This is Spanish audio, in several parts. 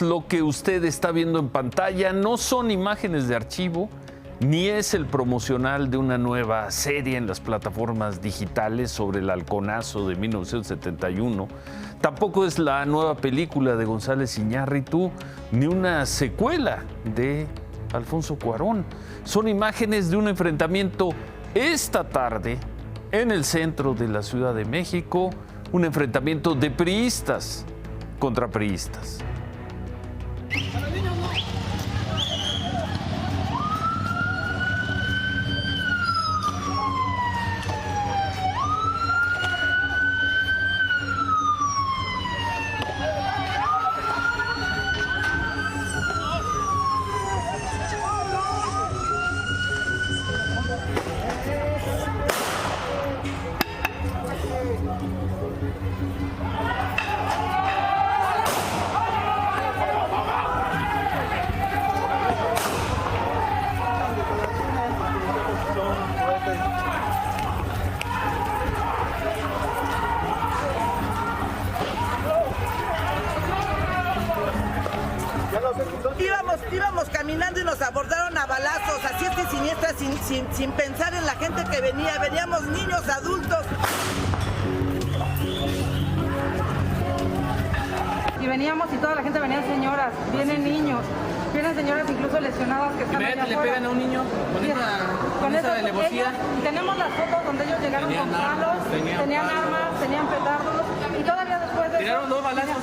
Lo que usted está viendo en pantalla no son imágenes de archivo, ni es el promocional de una nueva serie en las plataformas digitales sobre el halconazo de 1971. Tampoco es la nueva película de González Iñárritu, ni una secuela de Alfonso Cuarón. Son imágenes de un enfrentamiento esta tarde en el centro de la Ciudad de México, un enfrentamiento de priistas contra priistas. Íbamos caminando y nos abordaron a balazos, a diestra y siniestra, sin pensar en la gente que venía. Veníamos niños, adultos. Y veníamos y toda la gente venían señoras, vienen niños, vienen señoras incluso lesionadas que están allá le afuera. pegan a un niño con esa alevosía. Y tenemos las fotos donde ellos llegaron con palos, tenían armas, tenían petardos y todavía después de ¿Tiraron eso, 2 balazos,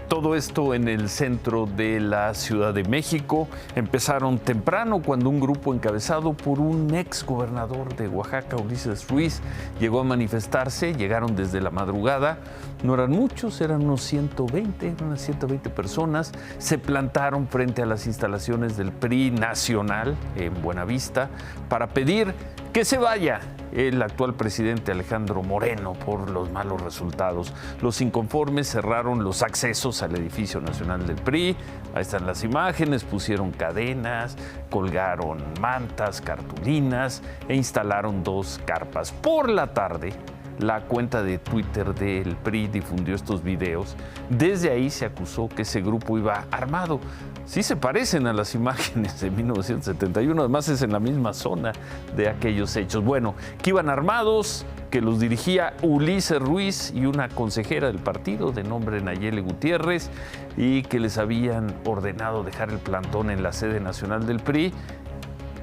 Todo esto en el centro de la Ciudad de México. Empezaron temprano cuando un grupo encabezado por un ex gobernador de Oaxaca, Ulises Ruiz, llegó a manifestarse. Llegaron desde la madrugada. No eran muchos, eran unas 120 personas. Se plantaron frente a las instalaciones del PRI nacional en Buenavista para pedir que se vaya el actual presidente Alejandro Moreno por los malos resultados. Los inconformes cerraron los accesos al edificio nacional del PRI. Ahí están las imágenes, pusieron cadenas, colgaron mantas, cartulinas e instalaron 2 carpas. Por la tarde, la cuenta de Twitter del PRI difundió estos videos. Desde ahí se acusó que ese grupo iba armado. Sí se parecen a las imágenes de 1971, además es en la misma zona de aquellos hechos. Bueno, que iban armados, que los dirigía Ulises Ruiz y una consejera del partido de nombre Nayeli Gutiérrez, y que les habían ordenado dejar el plantón en la sede nacional del PRI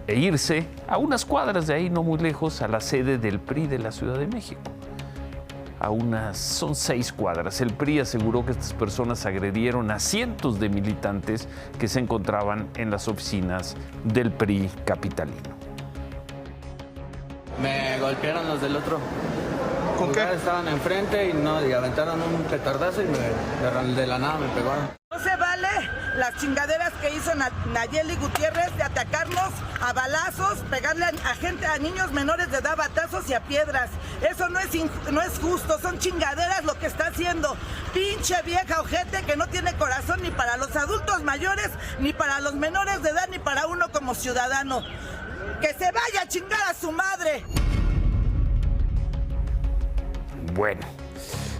e irse a unas cuadras de ahí, no muy lejos, a la sede del PRI de la Ciudad de México. Son 6 cuadras. El PRI aseguró que estas personas agredieron a cientos de militantes que se encontraban en las oficinas del PRI capitalino. Me golpearon los del otro. ¿Con qué? Estaban enfrente y aventaron un petardazo y de la nada me pegaron. No se vale las chingaderas que hizo Nayeli Gutiérrez de atacarnos a balazos, pegarle a niños menores de edad, batazos y a piedras. Eso no es justo, son chingaderas lo que está haciendo. Pinche vieja ojete que no tiene corazón ni para los adultos mayores, ni para los menores de edad, ni para uno como ciudadano. ¡Que se vaya a chingar a su madre! Bueno,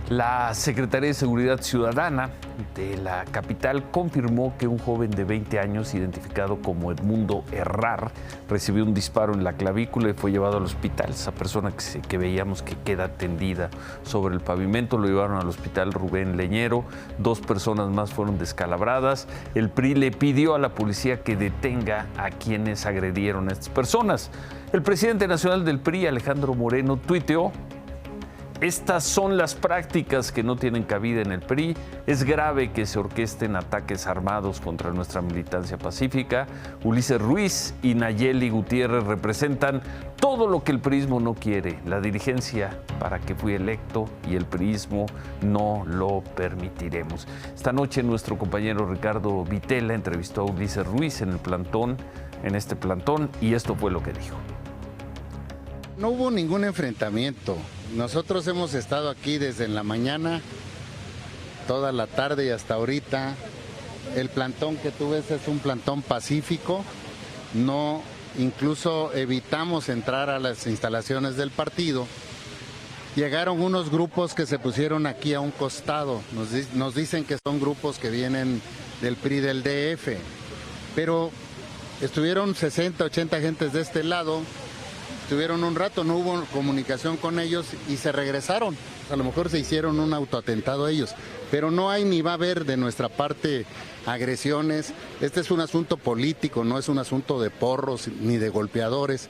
la Secretaría de Seguridad Ciudadana de la capital confirmó que un joven de 20 años, identificado como Edmundo Herrar, recibió un disparo en la clavícula y fue llevado al hospital. Esa persona que veíamos que queda tendida sobre el pavimento, lo llevaron al hospital Rubén Leñero. 2 personas más fueron descalabradas. El PRI le pidió a la policía que detenga a quienes agredieron a estas personas. El presidente nacional del PRI, Alejandro Moreno, tuiteó: estas son las prácticas que no tienen cabida en el PRI. Es grave que se orquesten ataques armados contra nuestra militancia pacífica. Ulises Ruiz y Nayeli Gutiérrez representan todo lo que el priismo no quiere. La dirigencia para que fui electo y el priismo no lo permitiremos. Esta noche nuestro compañero Ricardo Vitela entrevistó a Ulises Ruiz en este plantón, y esto fue lo que dijo. No hubo ningún enfrentamiento. Nosotros hemos estado aquí desde en la mañana, toda la tarde y hasta ahorita. El plantón que tú ves es un plantón pacífico. Incluso evitamos entrar a las instalaciones del partido llegaron unos grupos que se pusieron aquí a un costado. Nos dicen que son grupos que vienen del PRI del DF, pero estuvieron 60, 80 gentes de este lado, estuvieron un rato, no hubo comunicación con ellos y se regresaron. A lo mejor se hicieron un autoatentado ellos, pero no hay ni va a haber de nuestra parte agresiones. Este es un asunto político, no es un asunto de porros ni de golpeadores.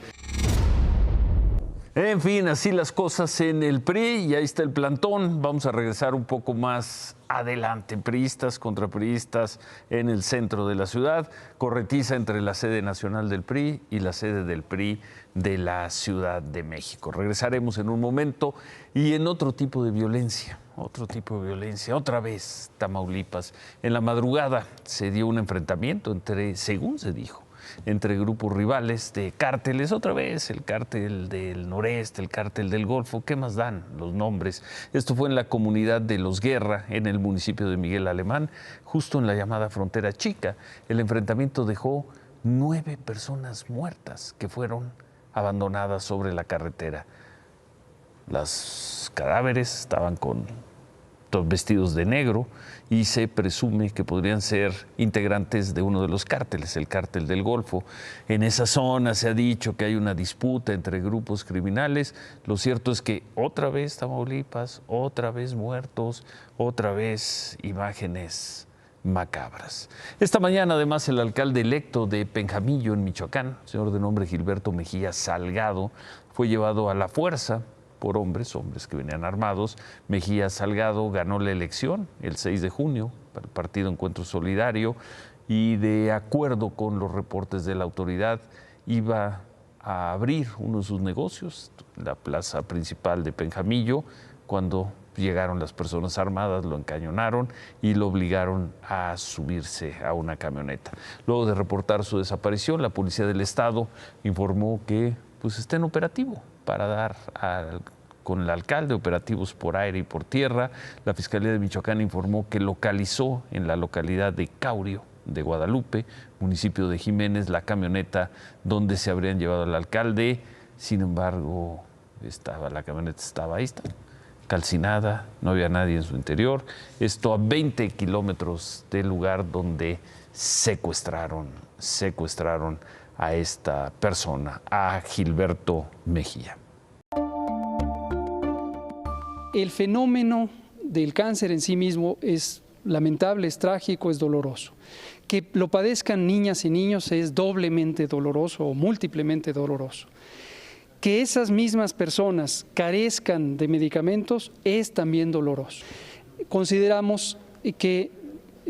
En fin, así las cosas en el PRI y ahí está el plantón. Vamos a regresar un poco más adelante. Priistas contra priistas en el centro de la ciudad. Corretiza entre la sede nacional del PRI y la sede del PRI de la Ciudad de México. Regresaremos en un momento y en otro tipo de violencia. Otra vez Tamaulipas. En la madrugada se dio un enfrentamiento entre, según se dijo, entre grupos rivales de cárteles, otra vez el cártel del Noreste, el cártel del Golfo, ¿qué más dan los nombres? Esto fue en la comunidad de Los Guerra, en el municipio de Miguel Alemán, justo en la llamada Frontera Chica. El enfrentamiento dejó 9 personas muertas que fueron abandonadas sobre la carretera. Los cadáveres estaban vestidos de negro y se presume que podrían ser integrantes de uno de los cárteles, el cártel del Golfo. En esa zona se ha dicho que hay una disputa entre grupos criminales. Lo cierto es que otra vez Tamaulipas, otra vez muertos, otra vez imágenes macabras. Esta mañana, además, el alcalde electo de Penjamillo, en Michoacán, señor de nombre Gilberto Mejía Salgado, fue llevado a la fuerza por hombres que venían armados. Mejía Salgado ganó la elección el 6 de junio para el partido Encuentro Solidario y, de acuerdo con los reportes de la autoridad, iba a abrir uno de sus negocios, la plaza principal de Penjamillo, cuando llegaron las personas armadas, lo encañonaron y lo obligaron a subirse a una camioneta. Luego de reportar su desaparición, la Policía del Estado informó que está en operativo para dar con el alcalde operativos por aire y por tierra. La Fiscalía de Michoacán informó que localizó en la localidad de Caurio de Guadalupe, municipio de Jiménez, la camioneta donde se habrían llevado al alcalde. Sin embargo, la camioneta estaba ahí, calcinada, no había nadie en su interior. Esto a 20 kilómetros del lugar donde secuestraron a esta persona, a Gilberto Mejía. El fenómeno del cáncer en sí mismo es lamentable, es trágico, es doloroso. Que lo padezcan niñas y niños es doblemente doloroso o múltiplemente doloroso. Que esas mismas personas carezcan de medicamentos es también doloroso. Consideramos que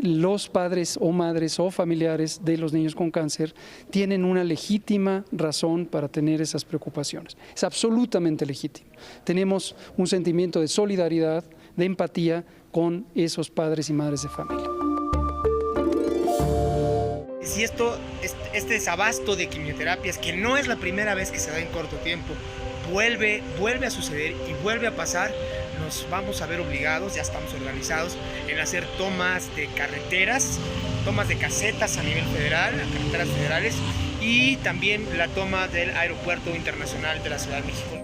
los padres o madres o familiares de los niños con cáncer tienen una legítima razón para tener esas preocupaciones. Es absolutamente legítimo. Tenemos un sentimiento de solidaridad, de empatía con esos padres y madres de familia. Si este desabasto de quimioterapias, que no es la primera vez que se da en corto tiempo, vuelve a suceder y vuelve a pasar, nos vamos a ver obligados, ya estamos organizados en hacer tomas de carreteras, tomas de casetas a nivel federal, a carreteras federales, y también la toma del Aeropuerto Internacional de la Ciudad de México.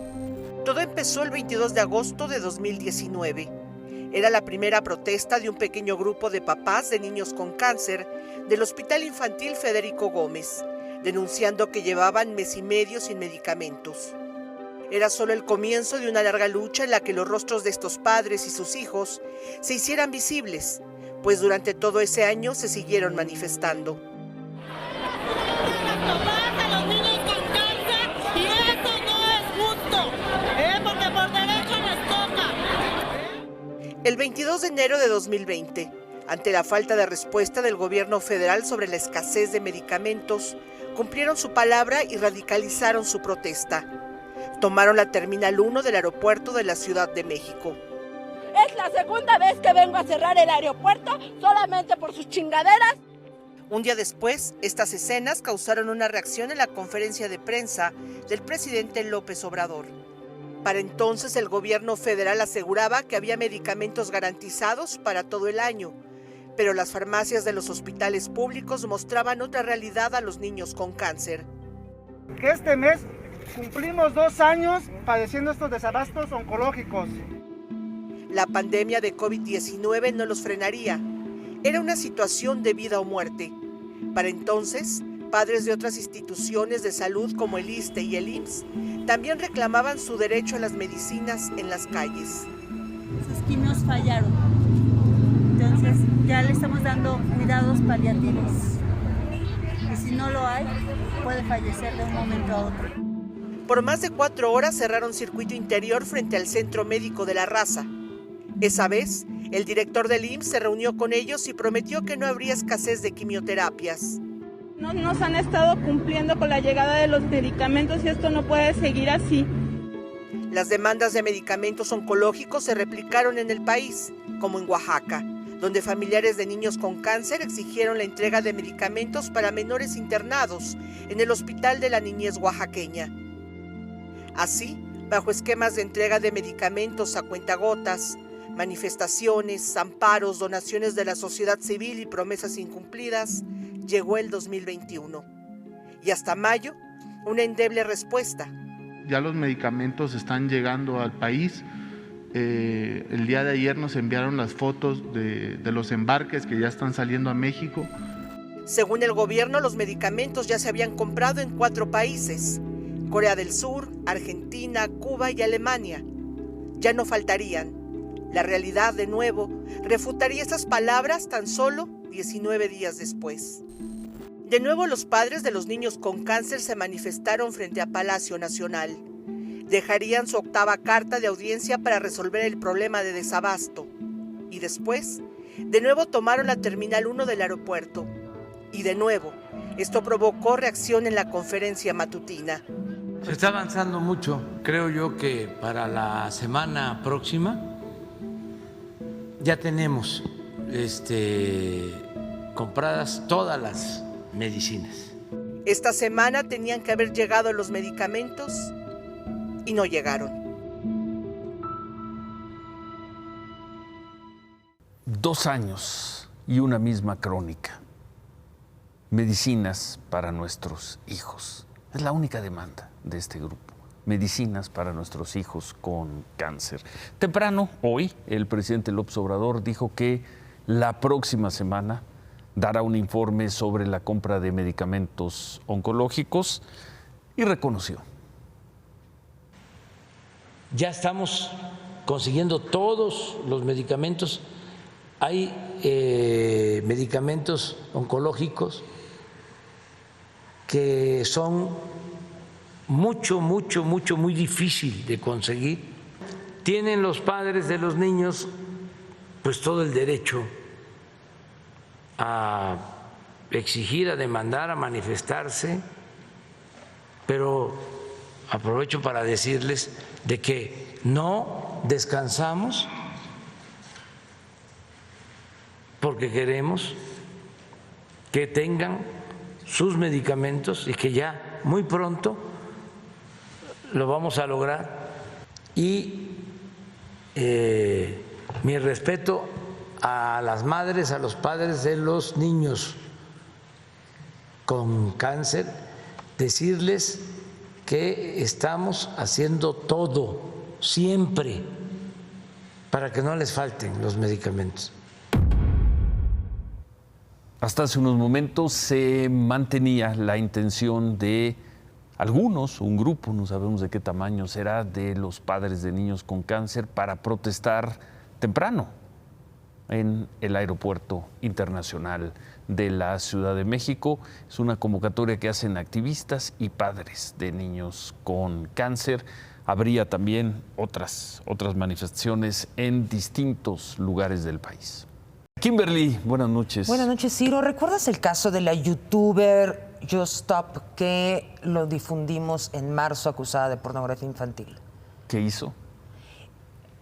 Todo empezó el 22 de agosto de 2019. Era la primera protesta de un pequeño grupo de papás de niños con cáncer del Hospital Infantil Federico Gómez, denunciando que llevaban mes y medio sin medicamentos. Era solo el comienzo de una larga lucha en la que los rostros de estos padres y sus hijos se hicieran visibles, pues durante todo ese año se siguieron manifestando. Los niños con cáncer, y eso no es justo, porque por derecho les toca. El 22 de enero de 2020, ante la falta de respuesta del gobierno federal sobre la escasez de medicamentos, cumplieron su palabra y radicalizaron su protesta. Tomaron la Terminal 1 del aeropuerto de la Ciudad de México. Es la segunda vez que vengo a cerrar el aeropuerto solamente por sus chingaderas. Un día después, estas escenas causaron una reacción en la conferencia de prensa del presidente López Obrador. Para entonces, el gobierno federal aseguraba que había medicamentos garantizados para todo el año, pero las farmacias de los hospitales públicos mostraban otra realidad a los niños con cáncer. Que este mes Cumplimos 2 años padeciendo estos desabastos oncológicos. La pandemia de COVID-19 no los frenaría. Era una situación de vida o muerte. Para entonces, padres de otras instituciones de salud como el ISSSTE y el IMSS también reclamaban su derecho a las medicinas en las calles. Sus quimios fallaron. Entonces ya le estamos dando cuidados paliativos. Y si no lo hay, puede fallecer de un momento a otro. Por más de 4 horas cerraron circuito interior frente al Centro Médico de La Raza. Esa vez, el director del IMSS se reunió con ellos y prometió que no habría escasez de quimioterapias. No nos han estado cumpliendo con la llegada de los medicamentos y esto no puede seguir así. Las demandas de medicamentos oncológicos se replicaron en el país, como en Oaxaca, donde familiares de niños con cáncer exigieron la entrega de medicamentos para menores internados en el Hospital de la Niñez Oaxaqueña. Así, bajo esquemas de entrega de medicamentos a cuentagotas, manifestaciones, amparos, donaciones de la sociedad civil y promesas incumplidas, llegó el 2021. Y hasta mayo, una endeble respuesta. Ya los medicamentos están llegando al país. El día de ayer nos enviaron las fotos de los embarques que ya están saliendo a México. Según el gobierno, los medicamentos ya se habían comprado en 4 países: Corea del Sur, Argentina, Cuba y Alemania. Ya no faltarían. La realidad, de nuevo, refutaría esas palabras tan solo 19 días después. De nuevo, los padres de los niños con cáncer se manifestaron frente a Palacio Nacional. Dejarían su 8ª carta de audiencia para resolver el problema de desabasto. Y después, de nuevo tomaron la Terminal 1 del aeropuerto. Y de nuevo, esto provocó reacción en la conferencia matutina. Se está avanzando mucho. Creo yo que para la semana próxima ya tenemos compradas todas las medicinas. Esta semana tenían que haber llegado los medicamentos y no llegaron. 2 años y una misma crónica. Medicinas para nuestros hijos. Es la única demanda de este grupo. Medicinas para nuestros hijos con cáncer. Temprano, hoy, el presidente López Obrador dijo que la próxima semana dará un informe sobre la compra de medicamentos oncológicos y reconoció. Ya estamos consiguiendo todos los medicamentos. Hay medicamentos oncológicos que son muy difícil de conseguir. Tienen los padres de los niños pues todo el derecho a exigir, a demandar, a manifestarse, pero aprovecho para decirles de que no descansamos porque queremos que tengan sus medicamentos y que ya muy pronto lo vamos a lograr. Y mi respeto a las madres, a los padres de los niños con cáncer, decirles que estamos haciendo todo, siempre, para que no les falten los medicamentos. Hasta hace unos momentos se mantenía la intención de algunos, un grupo, no sabemos de qué tamaño será, de los padres de niños con cáncer para protestar temprano en el Aeropuerto Internacional de la Ciudad de México. Es una convocatoria que hacen activistas y padres de niños con cáncer. Habría también otras manifestaciones en distintos lugares del país. Kimberly, buenas noches. Buenas noches, Ciro. ¿Recuerdas el caso de la youtuber Just Stop que lo difundimos en marzo, acusada de pornografía infantil? ¿Qué hizo?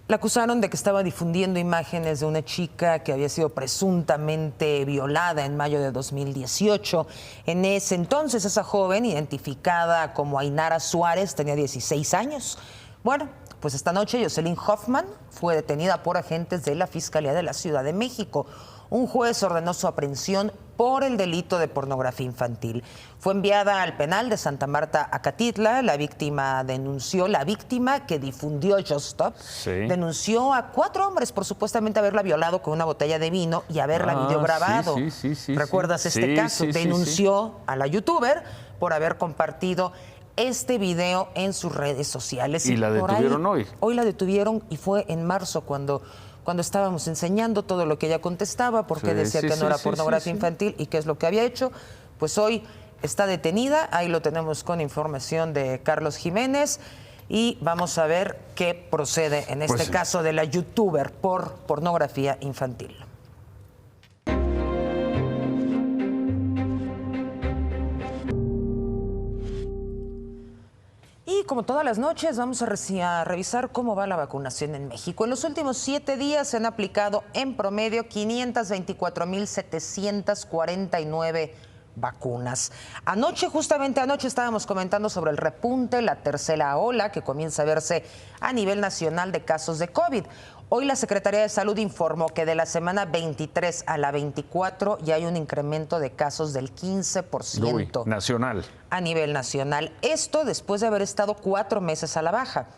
La acusaron de que estaba difundiendo imágenes de una chica que había sido presuntamente violada en mayo de 2018. En ese entonces, esa joven, identificada como Ainara Suárez, tenía 16 años. Bueno, pues esta noche Jocelyn Hoffman fue detenida por agentes de la Fiscalía de la Ciudad de México. Un juez ordenó su aprehensión por el delito de pornografía infantil. Fue enviada al penal de Santa Marta, Acatitla. La víctima que difundió Just Stop, denunció a 4 hombres por supuestamente haberla violado con una botella de vino y haberla videograbado. ¿Recuerdas este caso? Denunció a la youtuber por haber compartido este video en sus redes sociales. Y la detuvieron hoy. Hoy la detuvieron y fue en marzo cuando estábamos enseñando todo lo que ella contestaba, porque decía que no era pornografía infantil y qué es lo que había hecho. Pues hoy está detenida, ahí lo tenemos con información de Carlos Jiménez y vamos a ver qué procede en este caso de la youtuber por pornografía infantil. Y como todas las noches, vamos a revisar cómo va la vacunación en México. En los últimos 7 días se han aplicado en promedio 524,749 vacunas. Justamente anoche estábamos comentando sobre el repunte, la tercera ola que comienza a verse a nivel nacional de casos de COVID. Hoy la Secretaría de Salud informó que de la semana 23 a la 24 ya hay un incremento de casos del 15%. Nacional. A nivel nacional. Esto después de haber estado 4 meses a la baja.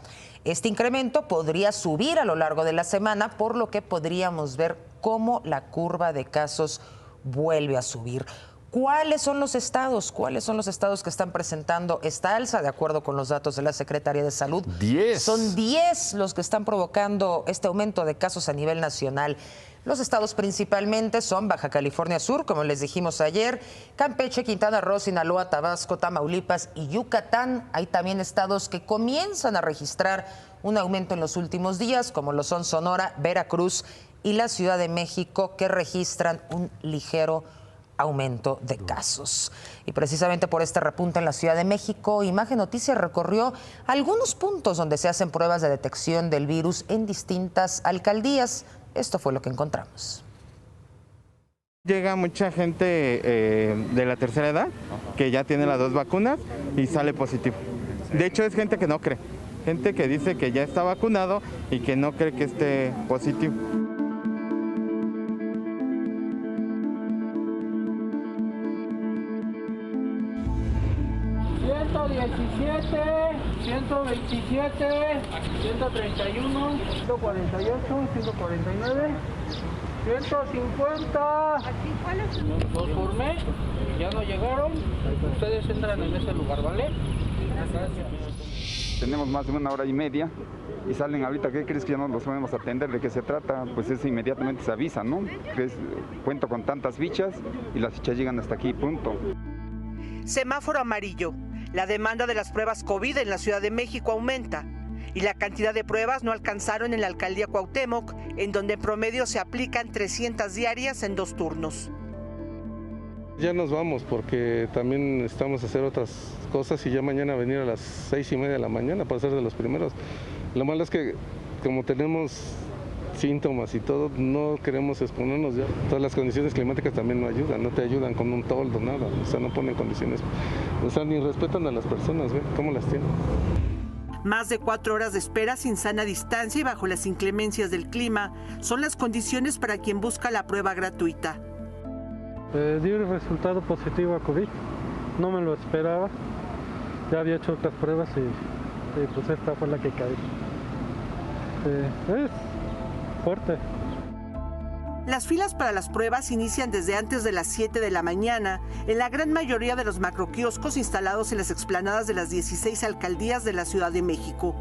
Este incremento podría subir a lo largo de la semana, por lo que podríamos ver cómo la curva de casos vuelve a subir. ¿Cuáles son los estados? ¿Cuáles son los estados que están presentando esta alza? De acuerdo con los datos de la Secretaría de Salud, 10. Son 10 los que están provocando este aumento de casos a nivel nacional. Los estados principalmente son Baja California Sur, como les dijimos ayer, Campeche, Quintana Roo, Sinaloa, Tabasco, Tamaulipas y Yucatán. Hay también estados que comienzan a registrar un aumento en los últimos días, como lo son Sonora, Veracruz y la Ciudad de México, que registran un ligero aumento de casos. Y precisamente por este repunte en la Ciudad de México, Imagen Noticias recorrió algunos puntos donde se hacen pruebas de detección del virus en distintas alcaldías. Esto fue lo que encontramos. Llega mucha gente de la tercera edad que ya tiene las 2 vacunas y sale positivo. De hecho, es gente que no cree, gente que dice que ya está vacunado y que no cree que esté positivo. 117, 127, 131, 148, 149, 150. Los formé, ya no llegaron. Ustedes entran en ese lugar, ¿vale? Gracias. Tenemos más de 1 hora y media y salen ahorita. ¿Qué crees que ya no los podemos atender? ¿De qué se trata? Pues eso inmediatamente se avisa, ¿no? Cuento con tantas fichas y las fichas llegan hasta aquí, punto. Semáforo amarillo. La demanda de las pruebas COVID en la Ciudad de México aumenta y la cantidad de pruebas no alcanzaron en la alcaldía Cuauhtémoc, en donde en promedio se aplican 300 diarias en 2 turnos. Ya nos vamos porque también necesitamos hacer otras cosas y ya mañana venir a las 6:30 de la mañana para ser de los primeros. Lo malo es que como tenemos síntomas y todo, no queremos exponernos ya. Todas las condiciones climáticas también no ayudan, no te ayudan con un toldo, nada. O sea, no ponen condiciones, o sea, ni respetan a las personas, ¿ve? ¿Cómo las tienen? Más de 4 horas de espera sin sana distancia y bajo las inclemencias del clima son las condiciones para quien busca la prueba gratuita. Dio el resultado positivo a COVID, no me lo esperaba, ya había hecho otras pruebas y pues esta fue la que caí. Es fuerte. Las filas para las pruebas inician desde antes de las 7 de la mañana en la gran mayoría de los macroquioscos instalados en las explanadas de las 16 alcaldías de la Ciudad de México,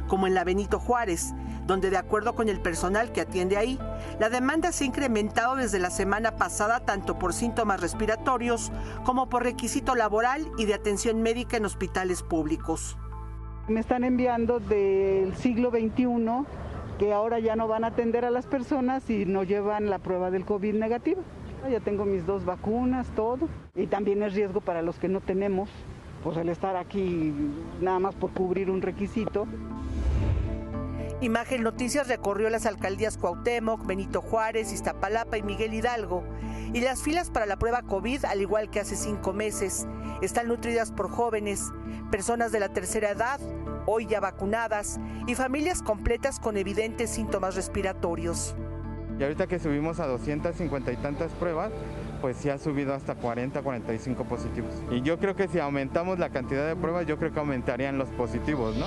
como en la Benito Juárez, donde de acuerdo con el personal que atiende ahí, la demanda se ha incrementado desde la semana pasada tanto por síntomas respiratorios como por requisito laboral y de atención médica en hospitales públicos. Me están enviando del siglo XXI que ahora ya no van a atender a las personas si no llevan la prueba del COVID negativa. Ya tengo mis 2 vacunas, todo, y también es riesgo para los que no tenemos, pues el estar aquí nada más por cubrir un requisito. Imagen Noticias recorrió las alcaldías Cuauhtémoc, Benito Juárez, Iztapalapa y Miguel Hidalgo, y las filas para la prueba COVID, al igual que hace 5 meses, están nutridas por jóvenes, personas de la tercera edad, hoy ya vacunadas, y familias completas con evidentes síntomas respiratorios. Y ahorita que subimos a 250 y tantas pruebas, pues sí ha subido hasta 40, 45 positivos. Y yo creo que si aumentamos la cantidad de pruebas, yo creo que aumentarían los positivos, ¿no?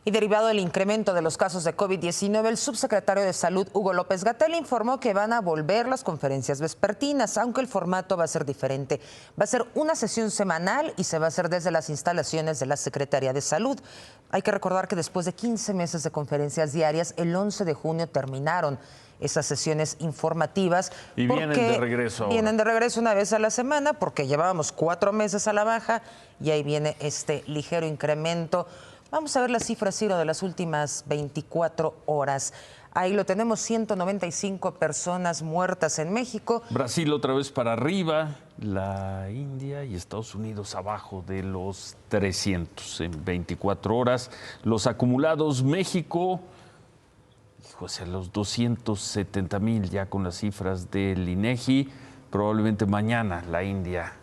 Y derivado del incremento de los casos de COVID-19, el subsecretario de Salud, Hugo López-Gatell, informó que van a volver las conferencias vespertinas, aunque el formato va a ser diferente. Va a ser una sesión semanal y se va a hacer desde las instalaciones de la Secretaría de Salud. Hay que recordar que después de 15 meses de conferencias diarias, el 11 de junio terminaron esas sesiones informativas. Y vienen de regreso ahora. Vienen de regreso una vez a la semana porque llevábamos 4 meses a la baja y ahí viene este ligero incremento. Vamos a ver las cifras, Ciro, de las últimas 24 horas. Ahí lo tenemos, 195 personas muertas en México. Brasil otra vez para arriba, la India y Estados Unidos abajo de los 300 en 24 horas. Los acumulados, México, a los 270,000 ya con las cifras del INEGI. Probablemente mañana la India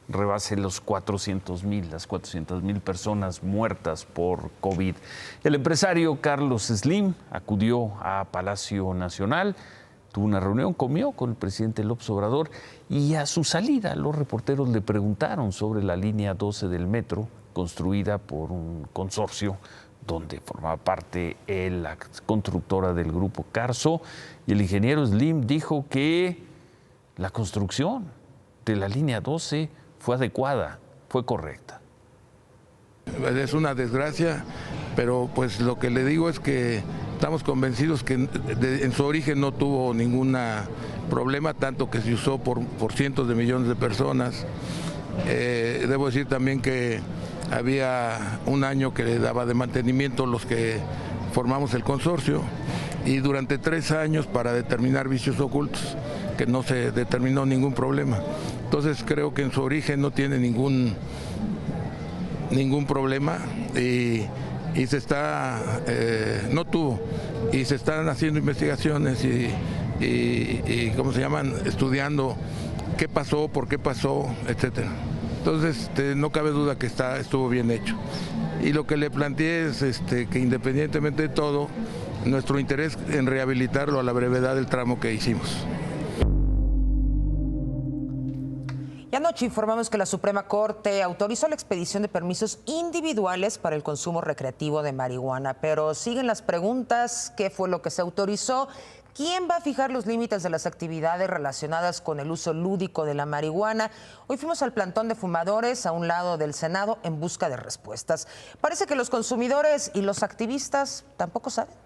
rebase los 400,000, las 400,000 personas muertas por COVID. El empresario Carlos Slim acudió a Palacio Nacional, tuvo una reunión, comió con el presidente López Obrador y a su salida los reporteros le preguntaron sobre la línea 12 del metro, construida por un consorcio donde formaba parte la constructora del grupo Carso, y el ingeniero Slim dijo que la construcción de la línea 12 fue adecuada, fue correcta. Es una desgracia, pero pues lo que le digo es que estamos convencidos que en su origen no tuvo ningún problema, tanto que se usó por cientos de millones de personas. Debo decir también que había un año que le daba de mantenimiento los que formamos el consorcio, y durante 3 años para determinar vicios ocultos, que no se determinó ningún problema. Entonces creo que en su origen no tiene ningún problema y se está, no tuvo, y se están haciendo investigaciones y ¿cómo se llaman? Estudiando qué pasó, por qué pasó, etcétera. Entonces no cabe duda que estuvo bien hecho. Y lo que le planteé es que independientemente de todo, nuestro interés en rehabilitarlo a la brevedad del tramo que hicimos. Y anoche informamos que la Suprema Corte autorizó la expedición de permisos individuales para el consumo recreativo de marihuana, pero siguen las preguntas: ¿qué fue lo que se autorizó? ¿Quién va a fijar los límites de las actividades relacionadas con el uso lúdico de la marihuana? Hoy fuimos al plantón de fumadores a un lado del Senado en busca de respuestas. Parece que los consumidores y los activistas tampoco saben.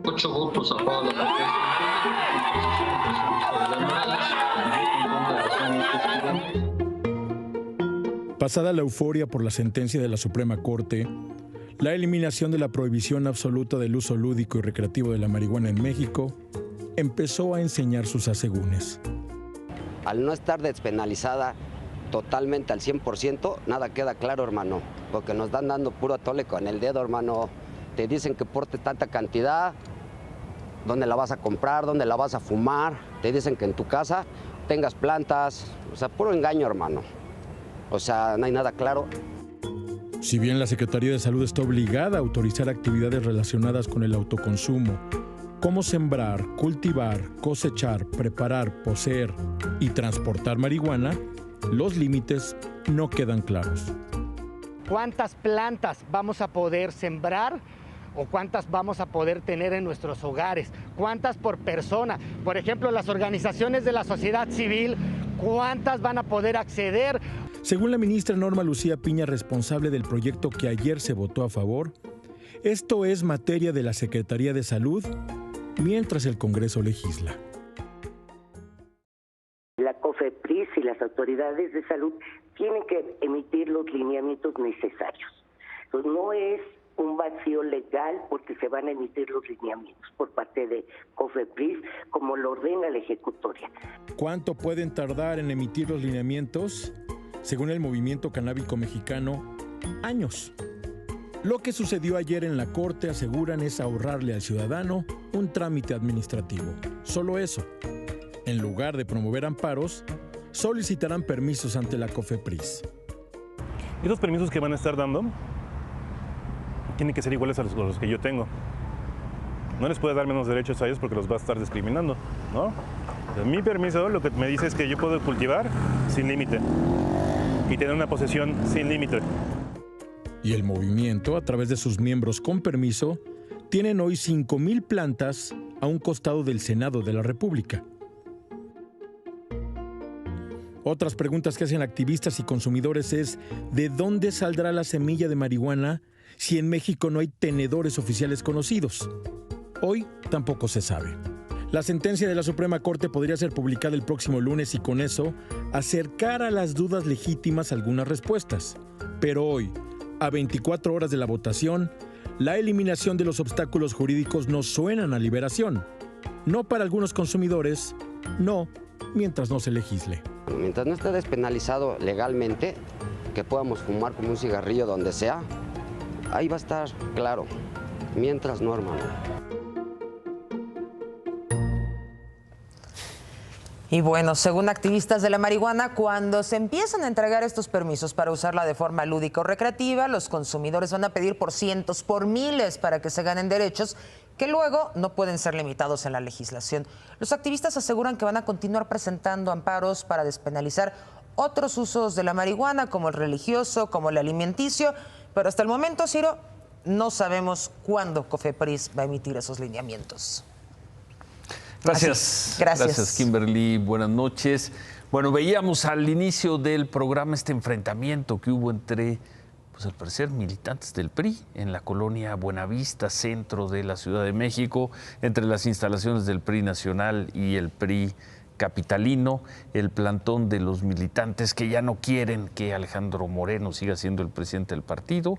Mucho votos a favor de la propuesta. Pasada la euforia por la sentencia de la Suprema Corte, la eliminación de la prohibición absoluta del uso lúdico y recreativo de la marihuana en México empezó a enseñar sus asegúnes. Al no estar despenalizada totalmente al 100%, nada queda claro, hermano, porque nos están dando puro atole con el dedo, hermano. Te dicen que porte tanta cantidad, dónde la vas a comprar, dónde la vas a fumar, te dicen que en tu casa tengas plantas, o sea, puro engaño, hermano. O sea, no hay nada claro. Si bien la Secretaría de Salud está obligada a autorizar actividades relacionadas con el autoconsumo, como sembrar, cultivar, cosechar, preparar, poseer y transportar marihuana, los límites no quedan claros. ¿Cuántas plantas vamos a poder sembrar o cuántas vamos a poder tener en nuestros hogares? ¿Cuántas por persona? Por ejemplo, las organizaciones de la sociedad civil, ¿cuántas van a poder acceder? Según la ministra Norma Lucía Piña, responsable del proyecto que ayer se votó a favor, esto es materia de la Secretaría de Salud mientras el Congreso legisla. La COFEPRIS y las autoridades de salud tienen que emitir los lineamientos necesarios. Entonces, no es un vacío legal porque se van a emitir los lineamientos por parte de COFEPRIS como lo ordena la ejecutoria. ¿Cuánto pueden tardar en emitir los lineamientos? Según el Movimiento Canábico Mexicano, años. Lo que sucedió ayer en la Corte, aseguran, es ahorrarle al ciudadano un trámite administrativo. Solo eso. En lugar de promover amparos, solicitarán permisos ante la COFEPRIS. Estos permisos que van a estar dando tienen que ser iguales a los que yo tengo. No les puedo dar menos derechos a ellos porque los va a estar discriminando, ¿no? Mi permiso lo que me dice es que yo puedo cultivar sin límite y tener una posesión sin límite. Y el movimiento, a través de sus miembros con permiso, tienen hoy 5,000 plantas a un costado del Senado de la República. Otras preguntas que hacen activistas y consumidores es: ¿de dónde saldrá la semilla de marihuana si en México no hay tenedores oficiales conocidos? Hoy tampoco se sabe. La sentencia de la Suprema Corte podría ser publicada el próximo lunes y con eso acercar a las dudas legítimas algunas respuestas. Pero hoy, a 24 horas de la votación, la eliminación de los obstáculos jurídicos no suenan a liberación. No para algunos consumidores, no mientras no se legisle. Mientras no esté despenalizado legalmente, que podamos fumar como un cigarrillo donde sea, ahí va a estar claro. Mientras no, hermano. Y bueno, según activistas de la marihuana, cuando se empiezan a entregar estos permisos para usarla de forma lúdica o recreativa, los consumidores van a pedir por cientos, por miles, para que se ganen derechos que luego no pueden ser limitados en la legislación. Los activistas aseguran que van a continuar presentando amparos para despenalizar otros usos de la marihuana, como el religioso, como el alimenticio, pero hasta el momento, Ciro, no sabemos cuándo COFEPRIS va a emitir esos lineamientos. Gracias. Gracias, Kimberly. Buenas noches. Bueno, veíamos al inicio del programa este enfrentamiento que hubo entre, pues al parecer, militantes del PRI en la colonia Buenavista, centro de la Ciudad de México, entre las instalaciones del PRI nacional y el PRI capitalino. El plantón de los militantes que ya no quieren que Alejandro Moreno siga siendo el presidente del partido,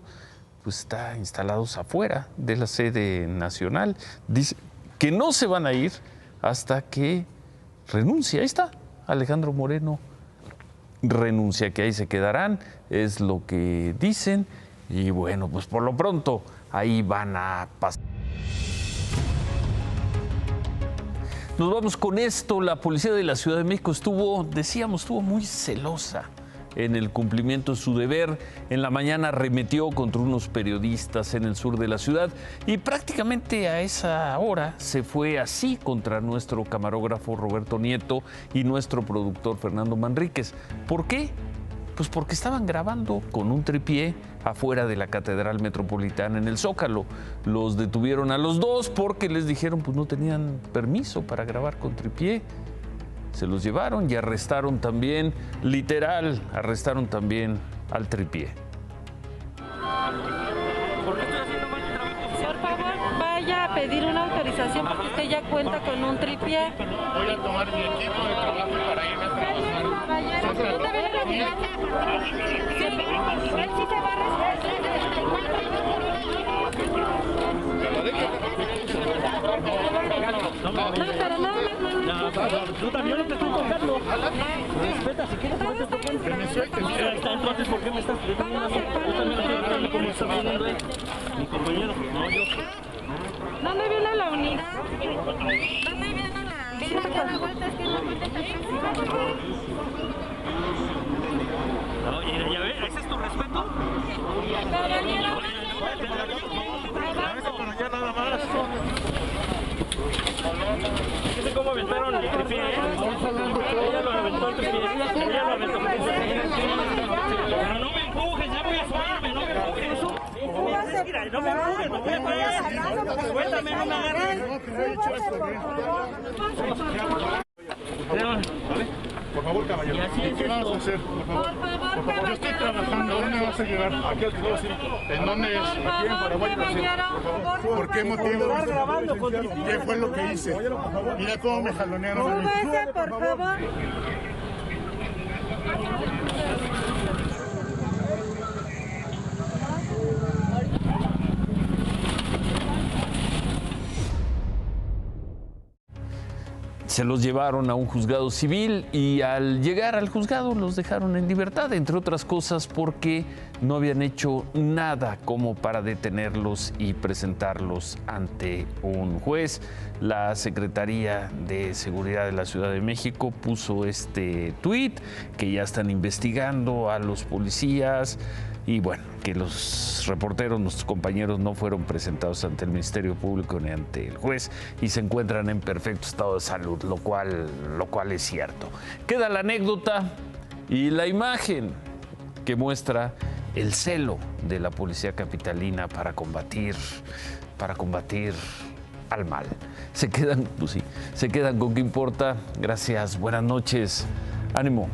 pues está instalados afuera de la sede nacional. Dice que no se van a ir hasta que renuncie. Ahí está, Alejandro Moreno renuncia, que ahí se quedarán, es lo que dicen. Y bueno, pues por lo pronto ahí van a pasar. Nos vamos con esto. La policía de la Ciudad de México estuvo muy celosa en el cumplimiento de su deber. En la mañana arremetió contra unos periodistas en el sur de la ciudad y prácticamente a esa hora se fue así contra nuestro camarógrafo Roberto Nieto y nuestro productor Fernando Manríquez. ¿Por qué? Pues porque estaban grabando con un tripié afuera de la Catedral Metropolitana en el Zócalo. Los detuvieron a los dos porque les dijeron pues no tenían permiso para grabar con tripié. Se los llevaron y arrestaron también, literal, arrestaron también al tripié. Por favor, vaya a pedir una autorización porque usted ya cuenta con un tripié. Voy a tomar mi equipo de trabajo para irme a trabajar. Tú también te estoy tocando. Respeta, si quieres, no te toquen. Que me sueltes. Entonces, ¿por qué me estás deteniendo? Yo también estoy tocando como está pidiendo él. Mi compañero, no yo. ¿Dónde viene la unidad? ¿Dónde viene la? Viene a la vuelta, es que la vuelta está. Oye, ya ves, ¿ese es tu respeto? Caballero. Para allá nada más. Fíjate cómo aventaron el tripié, ¿eh? Ella lo aventó el tripié. Ella lo aventó. Pero no me empujes, ya voy a subirme, no me empujes. Mira, no me empujes, no voy a pagar. Cuéntame, no me agarren. Por favor, caballero. ¿Qué vamos a hacer? Por favor. Yo estoy trabajando. ¿Dónde vas a llegar? Aquí al Club 5. ¿En dónde es? Aquí en Paraguay. ¿Por qué motivo? ¿Qué fue lo que hice? Mira cómo me jalonearon. Por favor. Se los llevaron a un juzgado civil y al llegar al juzgado los dejaron en libertad, entre otras cosas porque no habían hecho nada como para detenerlos y presentarlos ante un juez. La Secretaría de Seguridad de la Ciudad de México puso este tuit que ya están investigando a los policías y bueno, que los reporteros, nuestros compañeros, no fueron presentados ante el Ministerio Público ni ante el juez y se encuentran en perfecto estado de salud, lo cual es cierto. Queda la anécdota y la imagen que muestra el celo de la policía capitalina para combatir al mal. Se quedan con qué importa. Gracias, buenas noches, ánimo.